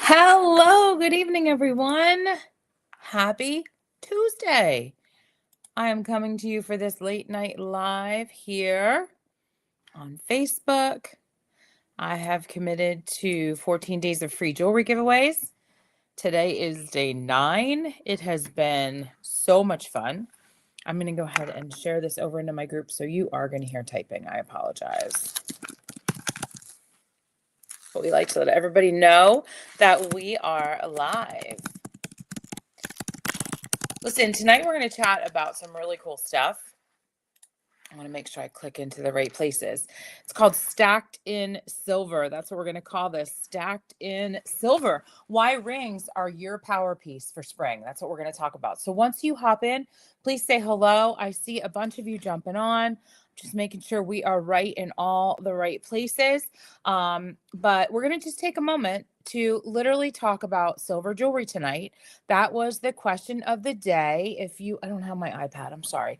Hello, good evening, everyone. Happy Tuesday. I am coming to you for this late night live here on Facebook. I have committed to 14 days of free jewelry giveaways. Today is day 9. It has been so much fun. I'm going to go ahead and share this over into my group, so you are going to hear typing. I apologize. But we like to let everybody know that we are live. Listen, tonight we're going to chat about some really cool stuff. I want to make sure I click into the right places. It's called Stacked in Silver. That's what we're going to call this, Stacked in Silver. Why rings are your power piece for spring. That's what we're going to talk about. So once you hop in, please say hello. I see a bunch of you jumping on. Just making sure we are right in all the right places. But we're going to just take a moment to literally talk about silver jewelry tonight. That was the question of the day. I don't have my iPad, I'm sorry.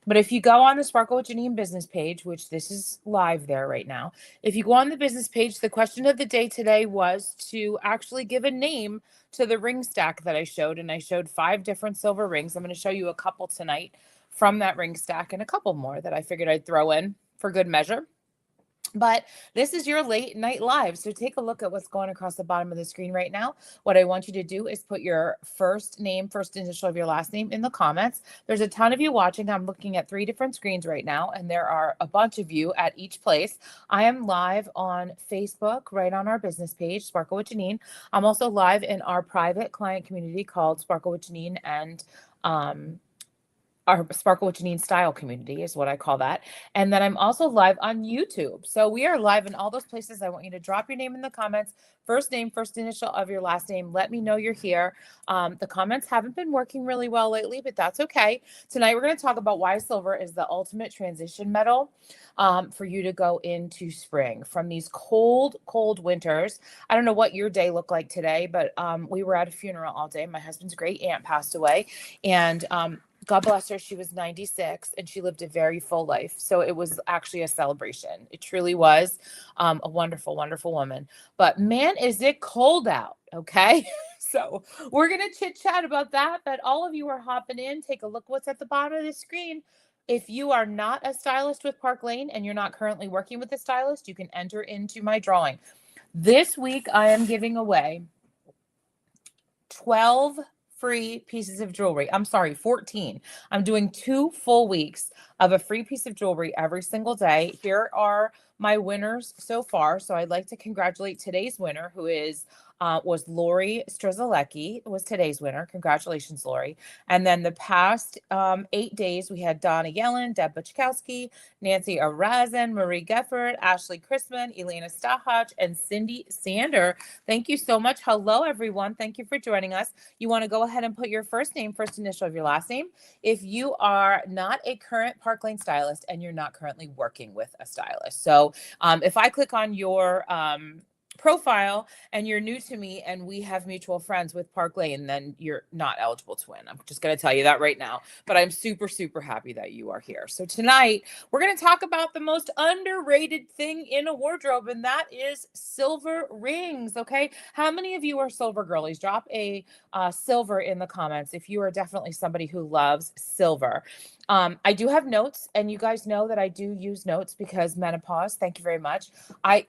But if you go on the Sparkle with Janine business page, which this is live there right now, if you go on the business page, the question of the day today was to actually give a name to the ring stack that I showed. And I showed 5 different silver rings. I'm going to show you a couple tonight from that ring stack and a couple more that I figured I'd throw in for good measure. But this is your late night live. So take a look at what's going across the bottom of the screen right now. What I want you to do is put your first name, first initial of your last name in the comments. There's a ton of you watching. I'm looking at 3 different screens right now, and there are a bunch of you at each place. I am live on Facebook, right on our business page, Sparkle with Janine. I'm also live in our private client community called Sparkle with Janine and our Sparkle with Janine style community is what I call that. And then I'm also live on YouTube. So we are live in all those places. I want you to drop your name in the comments, first name, first initial of your last name. Let me know you're here. The comments haven't been working really well lately, but that's okay. Tonight, we're going to talk about why silver is the ultimate transition metal for you to go into spring from these cold, cold winters. I don't know what your day looked like today, but we were at a funeral all day. My husband's great aunt passed away, and God bless her. She was 96 and she lived a very full life. So it was actually a celebration. It truly was a wonderful, wonderful woman. But man, is it cold out. Okay. So we're going to chit chat about that. But all of you are hopping in. Take a look what's at the bottom of the screen. If you are not a stylist with Park Lane and you're not currently working with a stylist, you can enter into my drawing. This week, I am giving away 12 free pieces of jewelry. I'm sorry, 14. I'm doing 2 full weeks of a free piece of jewelry every single day. Here are my winners so far. So I'd like to congratulate today's winner, who was Lori Strzelecki, was today's winner. Congratulations, Lori. And then the past 8 days, we had Donna Yellen, Deb Bachkowski, Nancy Arazin, Marie Gefford, Ashley Chrisman, Elena Stahach, and Cindy Sander. Thank you so much. Hello, everyone. Thank you for joining us. You want to go ahead and put your first name, first initial of your last name. If you are not a current Park Lane stylist and you're not currently working with a stylist. So if I click on your profile and you're new to me and we have mutual friends with Park Lane, then you're not eligible to win. I'm just going to tell you that right now, but I'm super, super happy that you are here. So tonight we're going to talk about the most underrated thing in a wardrobe, and that is silver rings. Okay. How many of you are silver girlies? Drop a silver in the comments if you are definitely somebody who loves silver. I do have notes, and you guys know that I do use notes because menopause. Thank you very much.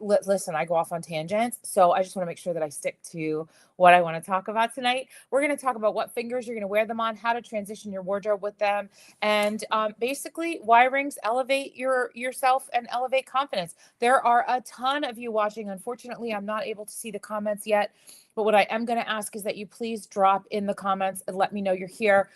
Listen, I go off on tangents, so I just want to make sure that I stick to what I want to talk about tonight. We're going to talk about what fingers you're going to wear them on, how to transition your wardrobe with them, and basically why rings elevate yourself and elevate confidence. There are a ton of you watching. Unfortunately, I'm not able to see the comments yet. But what I am going to ask is that you please drop in the comments and let me know you're here.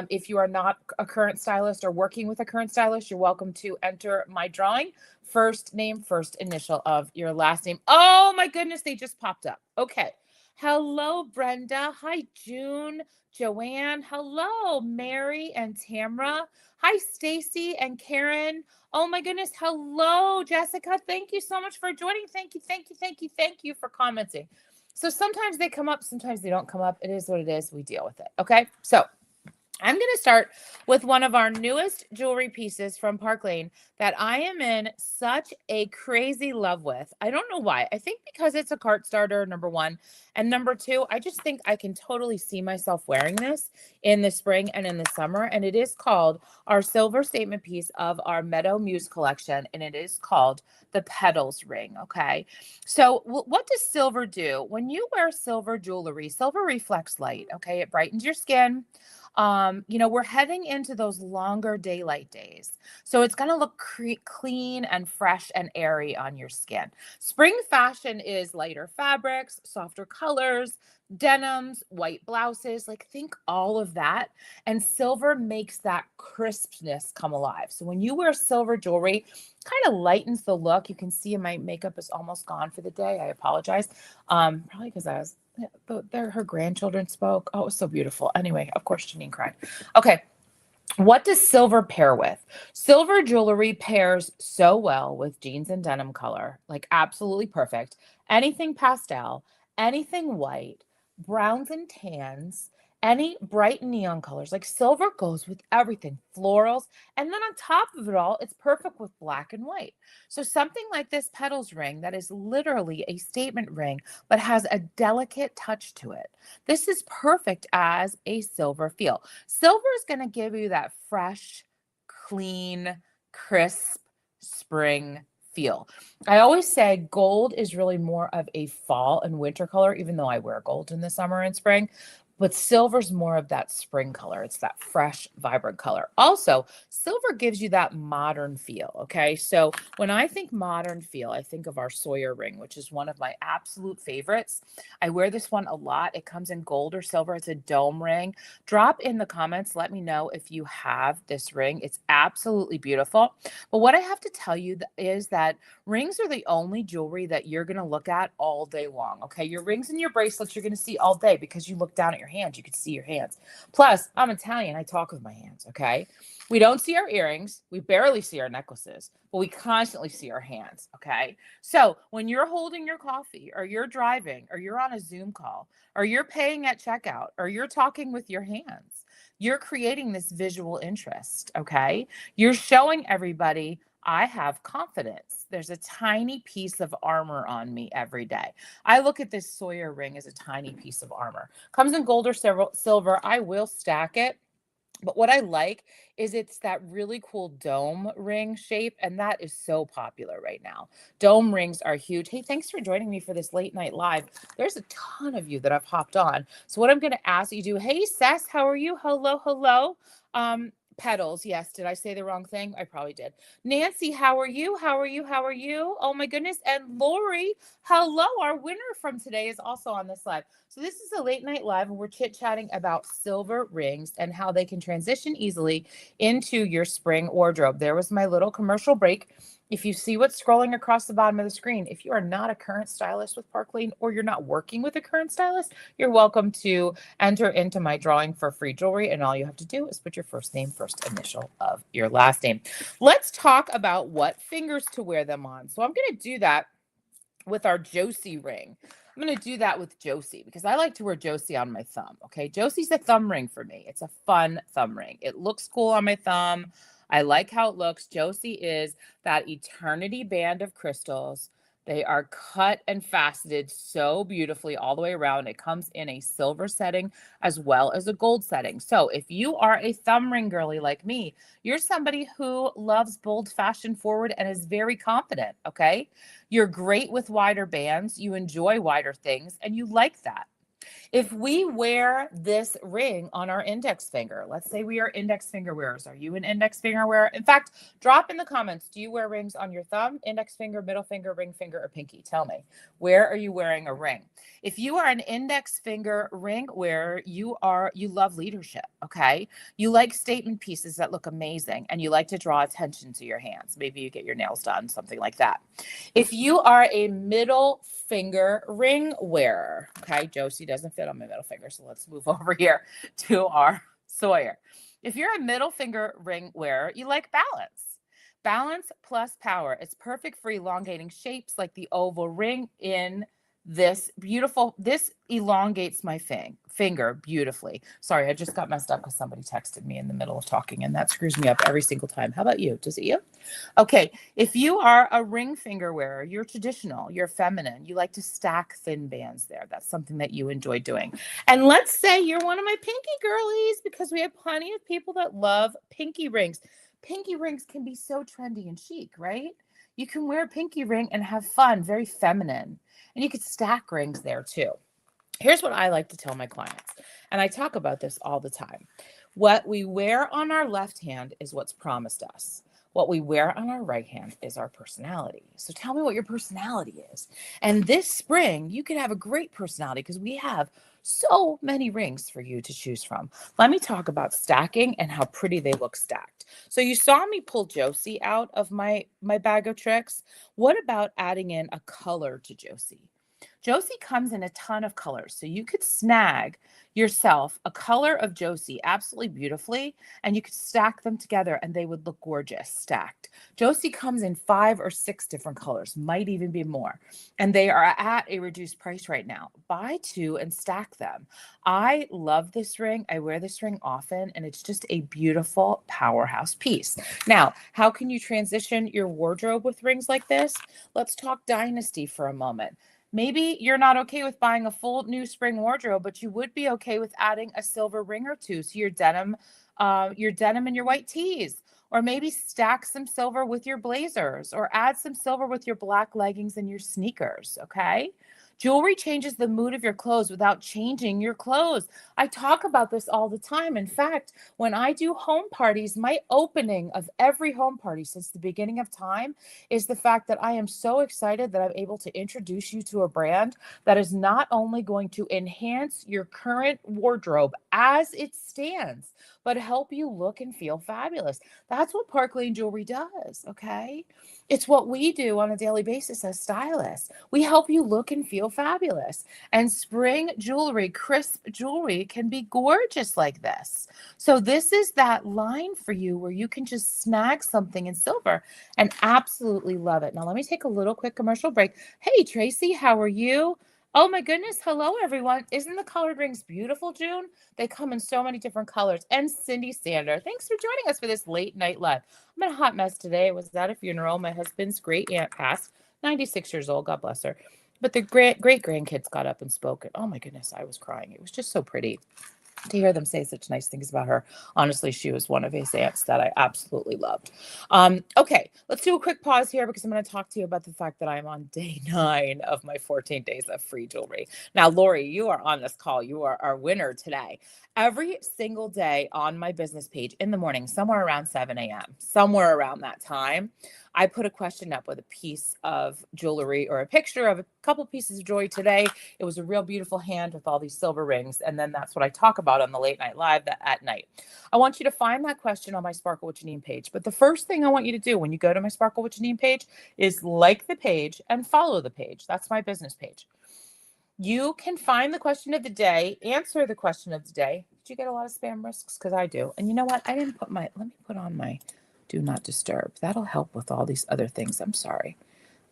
If you are not a current stylist or working with a current stylist, you're welcome to enter my drawing. First name, first initial of your last name. Oh my goodness, they just popped up. Okay. Hello, Brenda. Hi, June, Joanne. Hello, Mary and Tamra. Hi, Stacy and Karen. Oh my goodness. Hello, Jessica. Thank you so much for joining. Thank you, thank you, thank you, thank you for commenting. So sometimes they come up, sometimes they don't come up. It is what it is. We deal with it. Okay. So I'm going to start with one of our newest jewelry pieces from Park Lane that I am in such a crazy love with. I don't know why. I think because it's a cart starter, number one. And number two, I just think I can totally see myself wearing this in the spring and in the summer. And it is called our silver statement piece of our Meadow Muse collection. And it is called the Petals Ring. Okay. So, what does silver do? When you wear silver jewelry, silver reflects light. Okay. It brightens your skin. We're heading into those longer daylight days. So it's going to look clean and fresh and airy on your skin. Spring fashion is lighter fabrics, softer colors, denims, white blouses, like think all of that. And silver makes that crispness come alive. So when you wear silver jewelry, kind of lightens the look. You can see my makeup is almost gone for the day. I apologize. Probably because I was her grandchildren spoke. Oh, it was so beautiful. Anyway, of course, Janine cried. Okay. What does silver pair with? Silver jewelry pairs so well with jeans and denim color, like absolutely perfect. Anything pastel, anything white, browns and tans, any bright neon colors. Like silver goes with everything, florals. And then on top of it all, it's perfect with black and white. So something like this petals ring that is literally a statement ring, but has a delicate touch to it. This is perfect as a silver feel. Silver is going to give you that fresh, clean, crisp spring feel. I always say gold is really more of a fall and winter color, even though I wear gold in the summer and spring. But silver's more of that spring color. It's that fresh, vibrant color. Also, silver gives you that modern feel. Okay. So when I think modern feel, I think of our Sawyer ring, which is one of my absolute favorites. I wear this one a lot. It comes in gold or silver. It's a dome ring. Drop in the comments. Let me know if you have this ring. It's absolutely beautiful. But what I have to tell you is that rings are the only jewelry that you're going to look at all day long. Okay. Your rings and your bracelets you're going to see all day because you look down at your hands. You can see your hands. Plus, I'm Italian. I talk with my hands. Okay. We don't see our earrings. We barely see our necklaces, but we constantly see our hands. Okay. So when you're holding your coffee or you're driving or you're on a Zoom call or you're paying at checkout or you're talking with your hands, you're creating this visual interest. Okay. You're showing everybody I have confidence. There's a tiny piece of armor on me every day. I look at this Sawyer ring as a tiny piece of armor. Comes in gold or silver. I will stack it. But what I like is it's that really cool dome ring shape, and that is so popular right now. Dome rings are huge. Hey, thanks for joining me for this late night live. There's a ton of you that have hopped on. So what I'm going to ask you to do, hey, Sess, how are you? Hello, hello. Petals. Yes. Did I say the wrong thing? I probably did. Nancy, how are you? How are you? How are you? Oh my goodness. And Lori, hello. Our winner from today is also on this live. So this is a late night live and we're chit-chatting about silver rings and how they can transition easily into your spring wardrobe. There was my little commercial break. If you see what's scrolling across the bottom of the screen, if you are not a current stylist with Park Lane or you're not working with a current stylist, you're welcome to enter into my drawing for free jewelry. And all you have to do is put your first name, first initial of your last name. Let's talk about what fingers to wear them on. So I'm going to do that with our Josie ring. I'm going to do that with Josie because I like to wear Josie on my thumb. Okay. Josie's a thumb ring for me. It's a fun thumb ring. It looks cool on my thumb. I like how it looks. Josie is that eternity band of crystals. They are cut and faceted so beautifully all the way around. It comes in a silver setting as well as a gold setting. So if you are a thumb ring girly like me, you're somebody who loves bold, fashion forward, and is very confident. Okay. You're great with wider bands. You enjoy wider things and you like that. If we wear this ring on our index finger, let's say we are index finger wearers. Are you an index finger wearer? In fact, drop in the comments. Do you wear rings on your thumb, index finger, middle finger, ring finger, or pinky? Tell me, where are you wearing a ring? If you are an index finger ring wearer, you love leadership, okay? You like statement pieces that look amazing and you like to draw attention to your hands. Maybe you get your nails done, something like that. If you are a middle finger ring wearer, okay, Josie doesn't fit on my middle finger, so let's move over here to our Sawyer. If you're a middle finger ring wearer, you like balance. Balance plus power. It's perfect for elongating shapes like the oval ring in this elongates my finger beautifully. Sorry, I just got messed up because somebody texted me in the middle of talking, and that screws me up every single time. How about you? Does it you? Okay, if you are a ring finger wearer, you're traditional, you're feminine, you like to stack thin bands there. That's something that you enjoy doing. And let's say you're one of my pinky girlies, because we have plenty of people that love pinky rings. Pinky rings can be so trendy and chic, right? You can wear a pinky ring and have fun, very feminine. And you could stack rings there too. Here's what I like to tell my clients, and I talk about this all the time. What we wear on our left hand is what's promised us. What we wear on our right hand is our personality. So tell me what your personality is. And this spring, you could have a great personality because we have so many rings for you to choose from. Let me talk about stacking and how pretty they look stacked. So you saw me pull Josie out of my bag of tricks. What about adding in a color to Josie? Josie comes in a ton of colors. So you could snag yourself a color of Josie absolutely beautifully, and you could stack them together and they would look gorgeous stacked. Josie comes in 5 or 6 different colors, might even be more. And they are at a reduced price right now. Buy 2 and stack them. I love this ring. I wear this ring often, and it's just a beautiful powerhouse piece. Now, how can you transition your wardrobe with rings like this? Let's talk Dynasty for a moment. Maybe you're not okay with buying a full new spring wardrobe, but you would be okay with adding a silver ring or two to your denim and your white tees. Or maybe stack some silver with your blazers, or add some silver with your black leggings and your sneakers, okay? Jewelry changes the mood of your clothes without changing your clothes. I talk about this all the time. In fact, when I do home parties, my opening of every home party since the beginning of time is the fact that I am so excited that I'm able to introduce you to a brand that is not only going to enhance your current wardrobe as it stands, but help you look and feel fabulous. That's what Park Lane Jewelry does, okay? It's what we do on a daily basis as stylists. We help you look and feel fabulous. And spring jewelry, crisp jewelry, can be gorgeous like this. So this is that line for you where you can just snag something in silver and absolutely love it. Now, let me take a little quick commercial break. Hey, Tracy, how are you? Oh my goodness. Hello, everyone. Isn't the colored rings beautiful, June? They come in so many different colors. And Cindy Sander, thanks for joining us for this late night live. I'm in a hot mess today. I was at a funeral. My husband's great aunt passed, 96 years old. God bless her. But the great grandkids got up and spoke. And oh my goodness, I was crying. It was just so pretty to hear them say such nice things about her. Honestly, she was one of his aunts that I absolutely loved. Okay, let's do a quick pause here because I'm going to talk to you about the fact that I'm on day 9 of my 14 days of free jewelry. Now, Lori, you are on this call. You are our winner today. Every single day on my business page in the morning, somewhere around 7 a.m., somewhere around that time, I put a question up with a piece of jewelry or a picture of a couple pieces of jewelry. Today, it was a real beautiful hand with all these silver rings. And then that's what I talk about on the late night live at night. I want you to find that question on my Sparkle with Janine page. But the first thing I want you to do when you go to my Sparkle with Janine page is like the page and follow the page. That's my business page. You can find the question of the day, answer the question of the day. Did you get a lot of spam risks? Because I do. And you know what? I didn't put let me put on my do not disturb. That'll help with all these other things. I'm sorry.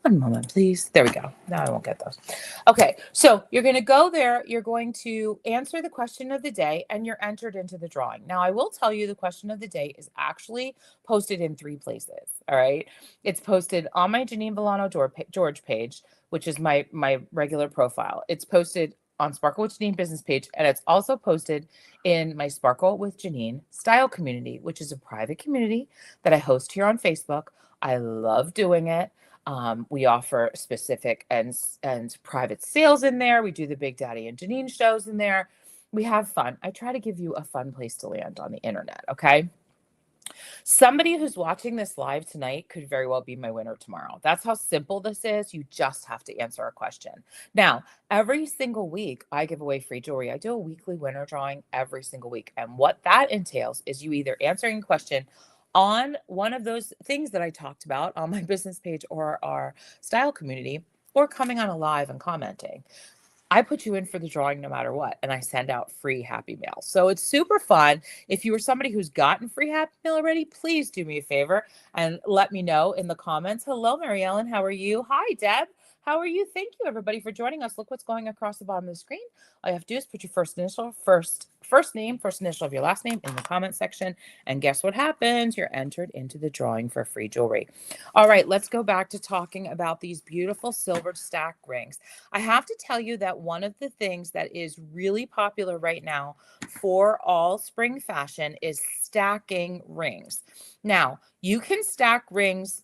One moment, please. There we go. Now I won't get those. Okay, so you're going to go there. You're going to answer the question of the day, and you're entered into the drawing. Now, I will tell you the question of the day is actually posted in 3 places. All right. It's posted on my Janine Villano George page, which is my regular profile. It's posted on Sparkle with Janine business page, and it's also posted in my Sparkle with Janine style community, which is a private community that I host here on Facebook. I love doing it. We offer specific and private sales in there. We do the Big Daddy and Janine shows in there. We have fun. I try to give you a fun place to land on the internet. Okay. Somebody who's watching this live tonight could very well be my winner tomorrow. That's how simple this is. You just have to answer a question. Now, every single week, I give away free jewelry. I do a weekly winner drawing every single week. And what that entails is you either answering a question on one of those things that I talked about on my business page or our style community, or coming on a live and commenting. I put you in for the drawing no matter what, and I send out free Happy Mail. So it's super fun. If you are somebody who's gotten free Happy Mail already, please do me a favor and let me know in the comments. Hello, Mary Ellen. How are you? Hi, Deb. How are you? Thank you, everybody, for joining us. Look what's going across the bottom of the screen. All you have to do is put your first name, first initial of your last name in the comment section. And guess what happens? You're entered into the drawing for free jewelry. All right, let's go back to talking about these beautiful silver stack rings. I have to tell you that one of the things that is really popular right now for all spring fashion is stacking rings. Now, you can stack rings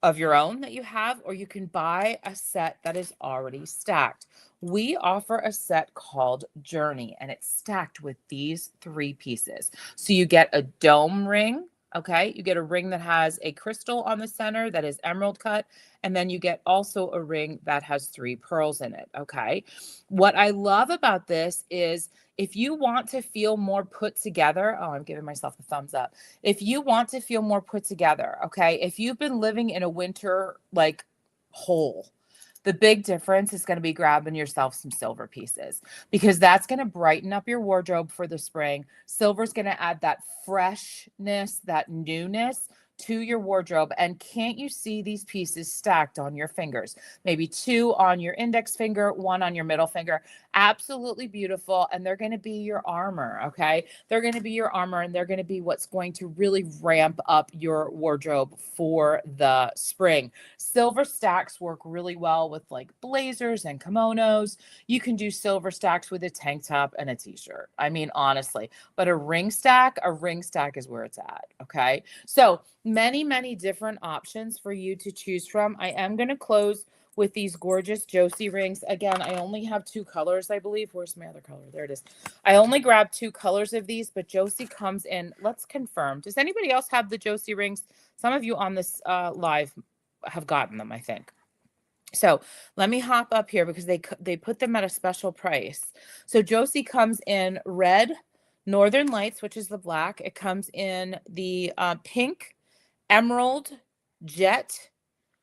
of your own that you have, or you can buy a set that is already stacked. We offer a set called Journey, and it's stacked with these 3 pieces. So you get a dome ring. Okay, you get a ring that has a crystal on the center that is emerald cut, and then you get also a ring that has 3 pearls in it. Okay, what I love about this is if you want to feel more put together, oh, I'm giving myself a thumbs up. If you want to feel more put together, okay, if you've been living in a winter like hole, the big difference is going to be grabbing yourself some silver pieces because that's going to brighten up your wardrobe for the spring. Silver's going to add that freshness, that newness to your wardrobe. And can't you see these pieces stacked on your fingers? Maybe 2 on your index finger, 1 on your middle finger. Absolutely beautiful. And they're going to be your armor. Okay. They're going to be your armor, and they're going to be what's going to really ramp up your wardrobe for the spring. Silver stacks work really well with like blazers and kimonos. You can do silver stacks with a tank top and a t-shirt. I mean, honestly, but a ring stack is where it's at. Okay. So many different options for you to choose from. I am going to close with these gorgeous Josie rings. Again, I only have 2 colors, I believe. Where's my other color? There it is. I only grabbed 2 colors of these, but Josie comes in. Let's confirm. Does anybody else have the Josie rings? Some of you on this live have gotten them, I think. So let me hop up here because they put them at a special price. So Josie comes in red, Northern Lights, which is the black. It comes in the pink, emerald, jet,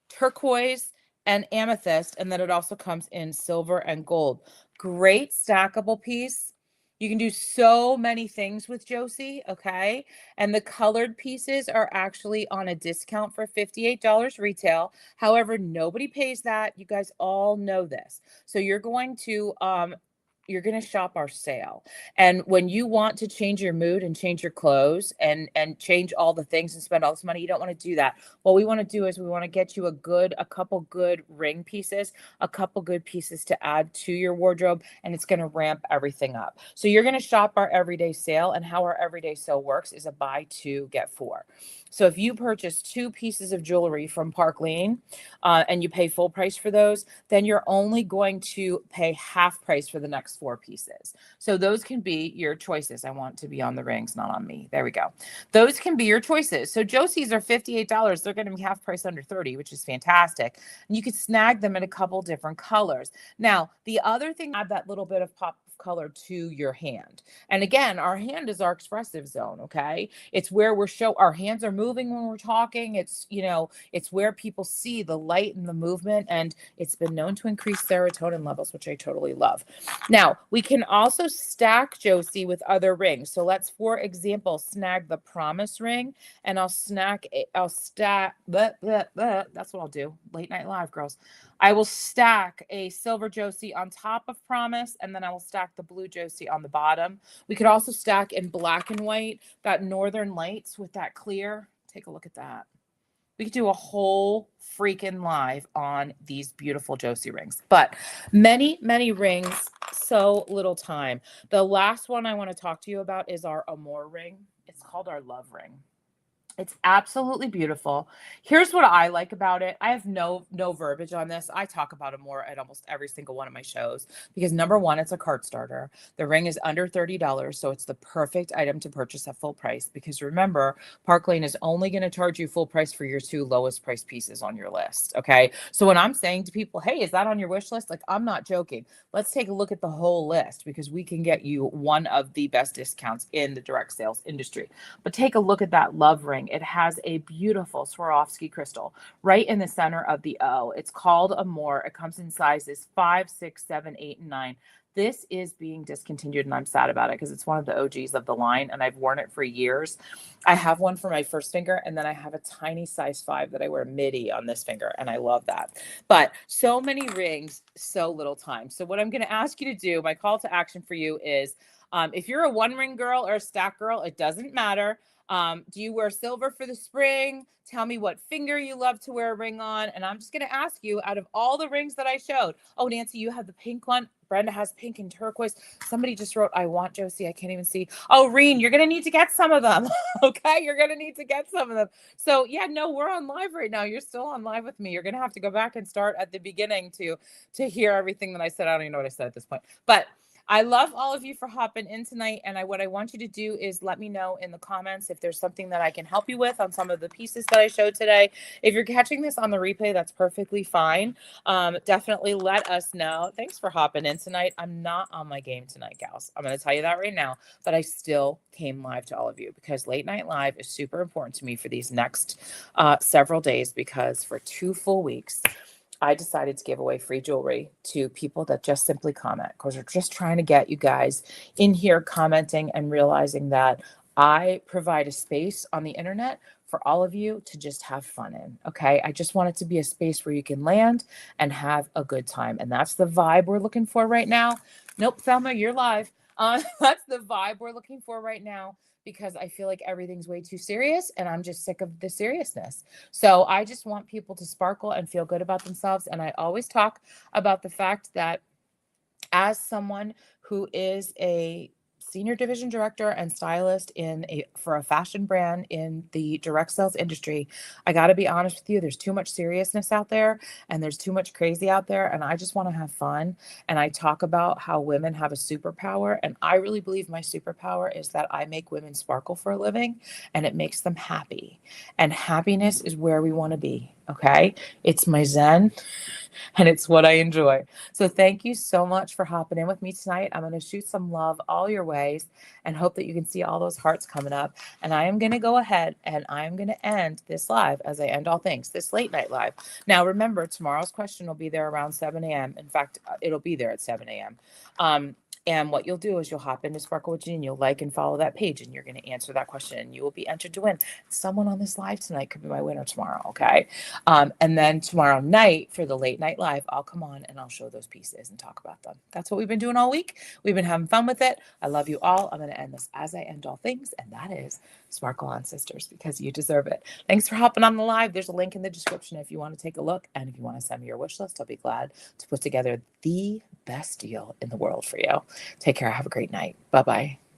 turquoise, and amethyst. And then it also comes in silver and gold. Great stackable piece. You can do so many things with Josie, okay? And the colored pieces are actually on a discount for $58 retail. However, nobody pays that. You guys all know this. So you're going to shop our sale. And when you want to change your mood and change your clothes and change all the things and spend all this money, you don't want to do that. What we want to do is we want to get you a couple good ring pieces, a couple good pieces to add to your wardrobe, and it's going to ramp everything up. So you're going to shop our everyday sale, and how our everyday sale works is a buy 2, get 4. So if you purchase 2 pieces of jewelry from Park Lane and you pay full price for those, then you're only going to pay half price for the next 4 pieces. So those can be your choices. I want to be on the rings, not on me. There we go. Those can be your choices. So Josie's are $58. They're going to be half price under 30, which is fantastic. And you could snag them in a couple different colors. Now, the other thing, add that little bit of pop of color to your hand. And again, our hand is our expressive zone. Okay. It's where our hands are moving when we're talking. It's, it's where people see the light and the movement, and it's been known to increase serotonin levels, which I totally love. Now, we can also stack Josie with other rings. So let's, for example, snag the Promise ring, and I'll stack, that's what I'll do. Late night live, girls. I will stack a silver Josie on top of Promise, and then I will stack the blue Josie on the bottom. We could also stack in black and white, that Northern Lights with that clear. Take a look at that. We could do a whole freaking live on these beautiful Josie rings, but many rings, so little time. The last one I want to talk to you about is our Amour ring. It's called our love ring. It's absolutely beautiful. Here's what I like about it. I have no verbiage on this. I talk about it more at almost every single one of my shows because number one, it's a cart starter. The ring is under $30, so it's the perfect item to purchase at full price because remember, Park Lane is only going to charge you full price for your 2 lowest price pieces on your list, okay? So when I'm saying to people, hey, is that on your wish list? Like, I'm not joking. Let's take a look at the whole list because we can get you one of the best discounts in the direct sales industry. But take a look at that love ring. It has a beautiful Swarovski crystal right in the center of the O. It's called Amour. It comes in sizes 5, 6, 7, 8, and 9. This is being discontinued and I'm sad about it because it's one of the OGs of the line and I've worn it for years. I have one for my first finger and then I have a tiny size 5 that I wear midi on this finger and I love that. But so many rings, so little time. So what I'm going to ask you to do, my call to action for you is if you're a 1-ring girl or a stack girl, it doesn't matter. Do you wear silver for the spring? Tell me what finger you love to wear a ring on. And I'm just going to ask you, out of all the rings that I showed, oh, Nancy, you have the pink one. Brenda has pink and turquoise. Somebody just wrote, I want Josie. I can't even see. Oh, Reen, you're going to need to get some of them. Okay. You're going to need to get some of them. So yeah, no, we're on live right now. You're still on live with me. You're going to have to go back and start at the beginning to hear everything that I said. I don't even know what I said at this point, but I love all of you for hopping in tonight. And what I want you to do is let me know in the comments if there's something that I can help you with on some of the pieces that I showed today. If you're catching this on the replay, that's perfectly fine. Definitely let us know. Thanks for hopping in tonight. I'm not on my game tonight, gals. I'm going to tell you that right now, but I still came live to all of you because late night live is super important to me for these next several days, because for 2 full weeks, I decided to give away free jewelry to people that just simply comment, because we're just trying to get you guys in here commenting and realizing that I provide a space on the internet for all of you to just have fun in. Okay. I just want it to be a space where you can land and have a good time. And that's the vibe we're looking for right now. Nope, Thelma, you're live. That's the vibe we're looking for right now, because I feel like everything's way too serious and I'm just sick of the seriousness. So I just want people to sparkle and feel good about themselves. And I always talk about the fact that as someone who is a senior division director and stylist for a fashion brand in the direct sales industry, I got to be honest with you, there's too much seriousness out there and there's too much crazy out there, and I just want to have fun. And I talk about how women have a superpower, and I really believe my superpower is that I make women sparkle for a living and it makes them happy, and happiness is where we want to be. Okay, it's my zen and it's what I enjoy. So thank you so much for hopping in with me tonight. I'm going to shoot some love all your ways and hope that you can see all those hearts coming up. And I am going to go ahead and I'm going to end this live as I end all things, this late night live. Now, remember, tomorrow's question will be there around 7 a.m. In fact, it'll be there at 7 a.m. And what you'll do is you'll hop into Sparkle with Jean, you'll like and follow that page, and you're going to answer that question, and you will be entered to win. Someone on this live tonight could be my winner tomorrow, okay? And then tomorrow night for the late night live, I'll come on and I'll show those pieces and talk about them. That's what we've been doing all week. We've been having fun with it. I love you all. I'm going to end this as I end all things, and that is Sparkle on, sisters, because you deserve it. Thanks for hopping on the live. There's a link in the description if you want to take a look, and if you want to send me your wish list, I'll be glad to put together the best deal in the world for you. Take care. Have a great night. Bye-bye.